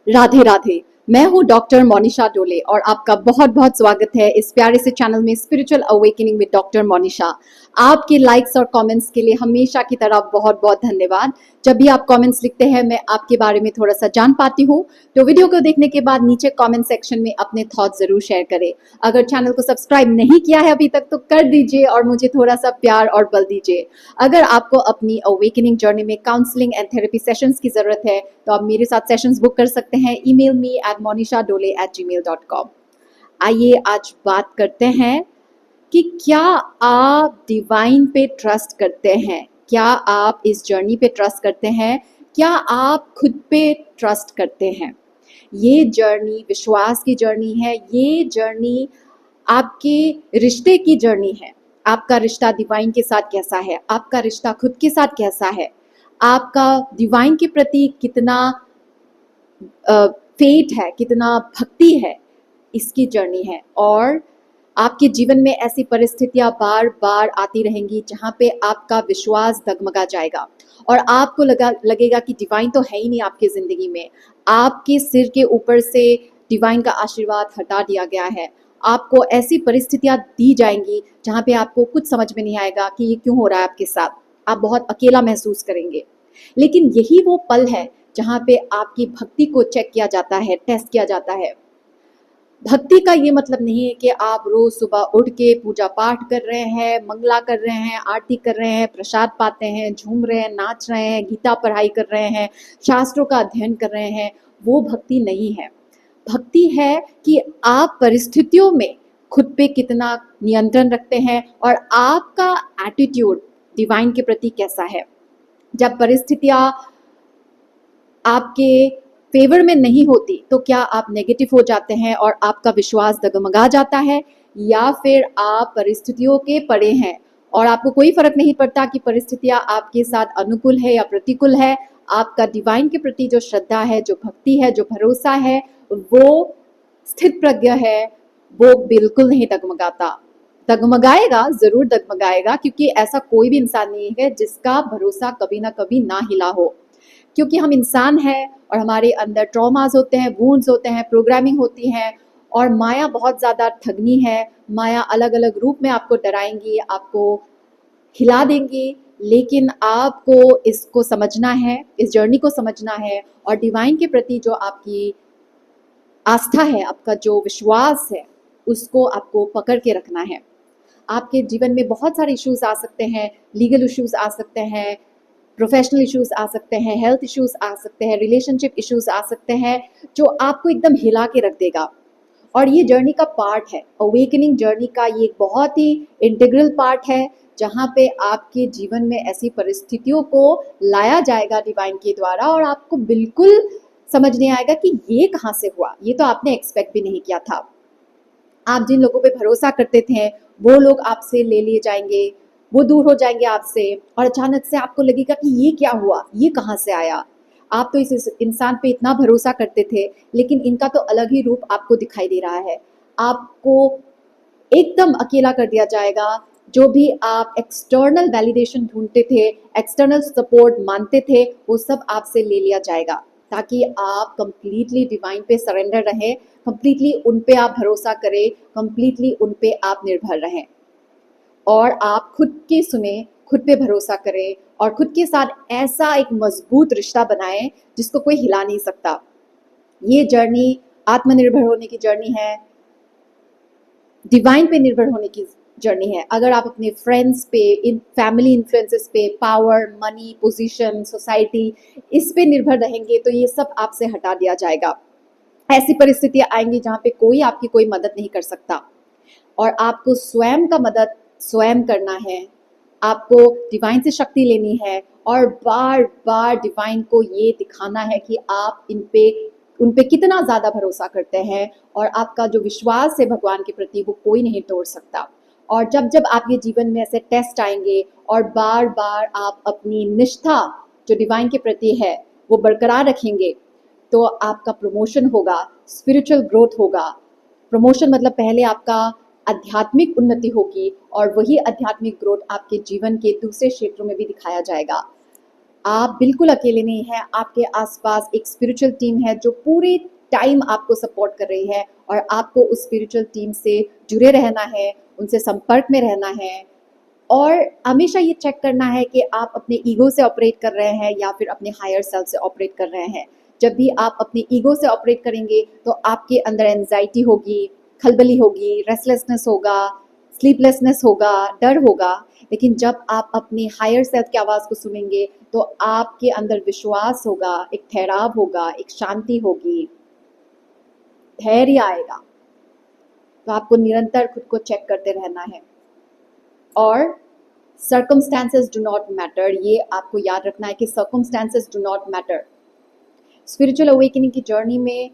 राधे राधे। मैं हूँ डॉक्टर मोनिशा डोले और आपका बहुत बहुत स्वागत है इस प्यारे से चैनल में spiritual awakening with doctor Monisha. आपके लाइक्स और कमेंट्स के लिए हमेशा की तरह बहुत बहुत धन्यवाद। जब भी आप कमेंट्स लिखते हैं मैं आपके बारे में थोड़ा सा जान पाती हूँ। तो वीडियो को देखने के बाद नीचे कमेंट सेक्शन में अपने थॉट जरूर शेयर करें। अगर चैनल को सब्सक्राइब नहीं किया है अभी तक तो कर दीजिए और मुझे थोड़ा सा प्यार और बल दीजिए। अगर आपको अपनी अवेकनिंग जर्नी में काउंसलिंग एंड थेरेपी सेशंस की जरूरत है तो आप मेरे साथ सेशंस बुक कर सकते हैं। Email me at monishadole@gmail.com। आइए आज बात करते हैं कि क्या आप डिवाइन पे ट्रस्ट करते हैं? क्या आप इस जर्नी पे ट्रस्ट करते हैं? क्या आप खुद पे ट्रस्ट करते हैं? ये जर्नी विश्वास की जर्नी है। ये जर्नी आपके रिश्ते की जर्नी है। आपका रिश्ता डिवाइन के साथ कैसा है? आपका रिश्ता खुद के साथ कैसा है? आपका डिवाइन के प्रति कितना फेट है, कितना भक्ति है, इसकी जर्नी है। और आपके जीवन में ऐसी परिस्थितियां बार बार आती रहेंगी जहाँ पे आपका विश्वास डगमगा जाएगा और आपको लगेगा कि डिवाइन तो है ही नहीं आपकी जिंदगी में। आपके सिर के ऊपर से डिवाइन का आशीर्वाद हटा दिया गया है। आपको ऐसी परिस्थितियां दी जाएंगी जहाँ पे आपको कुछ समझ में नहीं आएगा कि ये क्यों हो रहा है आपके साथ। आप बहुत अकेला महसूस करेंगे। लेकिन यही वो पल है जहाँ पे आपकी भक्ति को चेक किया जाता है, टेस्ट किया जाता है। भक्ति का ये मतलब नहीं है कि आप रोज सुबह उठ के पूजा पाठ कर रहे हैं, मंगला कर रहे हैं, आरती कर रहे हैं, प्रसाद पाते हैं, झूम रहे हैं, नाच रहे हैं, गीता पढ़ाई कर रहे हैं, शास्त्रों का अध्ययन कर रहे हैं। वो भक्ति नहीं है। भक्ति है कि आप परिस्थितियों में खुद पे कितना नियंत्रण रखते हैं और आपका एटीट्यूड डिवाइन के प्रति कैसा है। जब परिस्थितियां आपके फेवर में नहीं होती तो क्या आप नेगेटिव हो जाते हैं और आपका विश्वास डगमगा जाता है, या फिर आप परिस्थितियों के परे हैं और आपको कोई फर्क नहीं पड़ता कि परिस्थितियां आपके साथ अनुकूल है या प्रतिकूल है। आपका डिवाइन के प्रति जो श्रद्धा है, जो भक्ति है, जो भरोसा है, वो स्थित प्रज्ञ है, वो बिल्कुल नहीं डगमगाता। डगमगाएगा, जरूर डगमगाएगा, क्योंकि ऐसा कोई भी इंसान नहीं है जिसका भरोसा कभी ना कभी ना हिला हो। क्योंकि हम इंसान हैं और हमारे अंदर ट्रॉमास होते हैं, वुंड्स होते हैं, प्रोग्रामिंग होती है और माया बहुत ज़्यादा ठगनी है। माया अलग अलग रूप में आपको डराएंगी, आपको हिला देंगी, लेकिन आपको इसको समझना है, इस जर्नी को समझना है और डिवाइन के प्रति जो आपकी आस्था है, आपका जो विश्वास है, उसको आपको पकड़ के रखना है। आपके जीवन में बहुत सारे इश्यूज आ सकते हैं, लीगल इश्यूज आ सकते हैं, प्रोफेशनल इश्यूज आ सकते हैं, हेल्थ इश्यूज आ सकते हैं, रिलेशनशिप इश्यूज आ सकते हैं, जो आपको एकदम हिला के रख देगा। और ये जर्नी का पार्ट है, अवेकनिंग जर्नी का ये एक बहुत ही इंटीग्रल पार्ट है, जहाँ पे आपके जीवन में ऐसी परिस्थितियों को लाया जाएगा डिवाइन के द्वारा और आपको बिल्कुल समझ नहीं आएगा कि ये कहाँ से हुआ, ये तो आपने एक्सपेक्ट भी नहीं किया था। आप जिन लोगों पे भरोसा करते थे वो लोग आपसे ले लिए जाएंगे, वो दूर हो जाएंगे आपसे और अचानक से आपको लगेगा कि ये क्या हुआ, ये कहाँ से आया। आप तो इस इंसान पे इतना भरोसा करते थे, लेकिन इनका तो अलग ही रूप आपको दिखाई दे रहा है। आपको एकदम अकेला कर दिया जाएगा। जो भी आप एक्सटर्नल वैलिडेशन ढूंढते थे, एक्सटर्नल सपोर्ट मानते थे, वो सब आपसे ले लिया जाएगा, ताकि आप कंप्लीटली डिवाइन पे सरेंडर रहें, कंप्लीटली उन पे आप भरोसा करें, कंप्लीटली उन पे आप निर्भर रहें और आप खुद के सुने, खुद पे भरोसा करें और खुद के साथ ऐसा एक मजबूत रिश्ता बनाएं जिसको कोई हिला नहीं सकता। ये जर्नी आत्मनिर्भर होने की जर्नी है, डिवाइन पे निर्भर होने की जर्नी है। अगर आप अपने फ्रेंड्स पे, इन फैमिली इन्फ्लुएंसेस पे, पावर, मनी, पोजीशन, सोसाइटी, इस पे निर्भर रहेंगे तो ये सब आपसे हटा दिया जाएगा। ऐसी परिस्थितियां आएंगी जहाँ पे कोई आपकी कोई मदद नहीं कर सकता और आपको स्वयं का मदद स्वयं करना है। आपको डिवाइन से शक्ति लेनी है और बार बार डिवाइन को ये दिखाना है कि आप उन पे कितना ज़्यादा भरोसा करते हैं और आपका जो विश्वास है भगवान के प्रति वो कोई नहीं तोड़ सकता। और जब जब आपके जीवन में ऐसे टेस्ट आएंगे और बार बार आप अपनी निष्ठा जो डिवाइन के प्रति है वो बरकरार रखेंगे तो आपका प्रमोशन होगा, स्पिरिचुअल ग्रोथ होगा। प्रमोशन मतलब पहले आपका आध्यात्मिक उन्नति होगी और वही आध्यात्मिक ग्रोथ आपके जीवन के दूसरे क्षेत्रों में भी दिखाया जाएगा। आप बिल्कुल अकेले नहीं हैं, आपके आसपास एक स्पिरिचुअल टीम है जो पूरे टाइम आपको सपोर्ट कर रही है, और आपको उस स्पिरिचुअल टीम से जुड़े रहना है, उनसे संपर्क में रहना है, और हमेशा ये चेक करना है कि आप अपने ईगो से ऑपरेट कर रहे हैं या फिर अपने हायर सेल्फ से ऑपरेट कर रहे हैं। जब भी आप अपने ईगो से ऑपरेट करेंगे तो आपके अंदर एंजाइटी होगी, खलबली होगी, रेस्टलेसनेस होगा, स्लीपलेसनेस होगा, डर होगा। लेकिन जब आप अपनी हायर सेल्फ की आवाज़ को सुनेंगे तो आपके अंदर विश्वास होगा, एक ठहराव होगा, एक शांति होगी, धैर्य आएगा। तो आपको निरंतर खुद को चेक करते रहना है। और सर्कमस्टेंसेस डू नॉट मैटर, ये आपको याद रखना है कि circumstances do not matter. Spiritual awakening की जर्नी में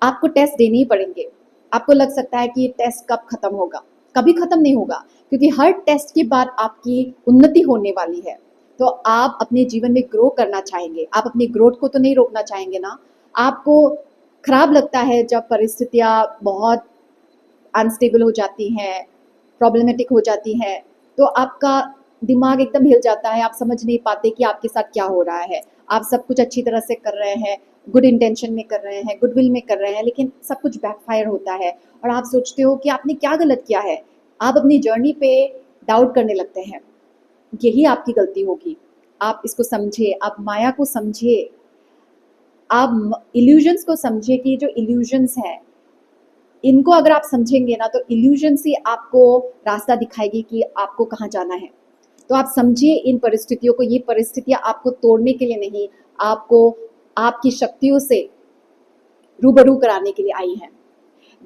आपको टेस्ट देने ही पड़ेंगे। आपको लग सकता है कि ये टेस्ट कब खत्म होगा, कभी खत्म नहीं होगा, क्योंकि हर टेस्ट के बाद आपकी उन्नति होने वाली है। तो आप अपने जीवन में ग्रो करना चाहेंगे, आप अपनी ग्रोथ को तो नहीं रोकना चाहेंगे ना। आपको खराब लगता है जब परिस्थितियाँ बहुत अनस्टेबल हो जाती हैं, प्रॉब्लमेटिक हो जाती हैं, तो आपका दिमाग एकदम हिल जाता है, आप समझ नहीं पाते कि आपके साथ क्या हो रहा है। आप सब कुछ अच्छी तरह से कर रहे हैं, गुड इंटेंशन में कर रहे हैं, गुडविल में कर रहे हैं, लेकिन सब कुछ बैकफायर होता है और आप सोचते हो कि आपने क्या गलत किया है। आप अपनी जर्नी पे डाउट करने लगते हैं। यही आपकी गलती होगी। आप इसको समझिए, आप माया को समझिए, आप इल्यूजन्स को समझिए कि जो इल्यूजन्स हैं, इनको अगर आप समझेंगे ना तो इल्यूजन से आपको रास्ता दिखाएगी कि आपको कहाँ जाना है। तो आप समझिए इन परिस्थितियों को, ये परिस्थितियाँ आपको तोड़ने के लिए नहीं, आपको आपकी शक्तियों से रूबरू कराने के लिए आई हैं।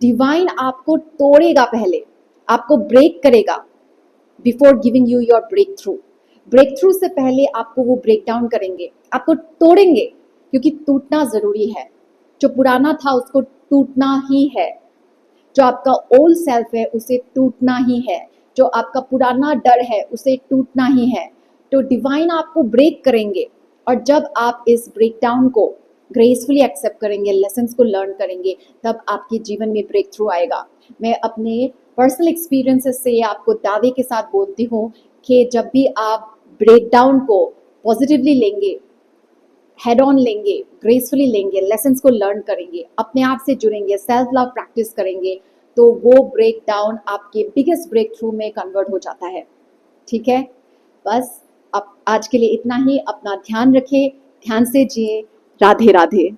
डिवाइन आपको तोड़ेगा, पहले आपको ब्रेक करेगा before giving you your breakthrough. Breakthrough से पहले आपको वो ब्रेक डाउन करेंगे, आपको तोड़ेंगे, क्योंकि टूटना जरूरी है। जो पुराना था उसको टूटना ही है, जो आपका ओल्ड सेल्फ है उसे टूटना ही है, जो आपका पुराना डर है उसे टूटना ही है। तो डिवाइन आपको ब्रेक करेंगे, और जब आप इस ब्रेक डाउन को ग्रेसफुली एक्सेप्ट करेंगे, लेसन्स को लर्न करेंगे, तब आपके जीवन में ब्रेक थ्रू आएगा। मैं अपने पर्सनल एक्सपीरियंसेस से आपको दावे के साथ बोलती हूँ कि जब भी आप ब्रेक डाउन को पॉजिटिवली लेंगे, हेड ऑन लेंगे, ग्रेसफुली लेंगे, लेसन्स को लर्न करेंगे, अपने आप से जुड़ेंगे, सेल्फ लव प्रैक्टिस करेंगे, तो वो ब्रेक डाउन आपके बिगेस्ट ब्रेक थ्रू में कन्वर्ट हो जाता है। ठीक है, बस अब आज के लिए इतना ही। अपना ध्यान रखें, ध्यान से जिए। राधे राधे।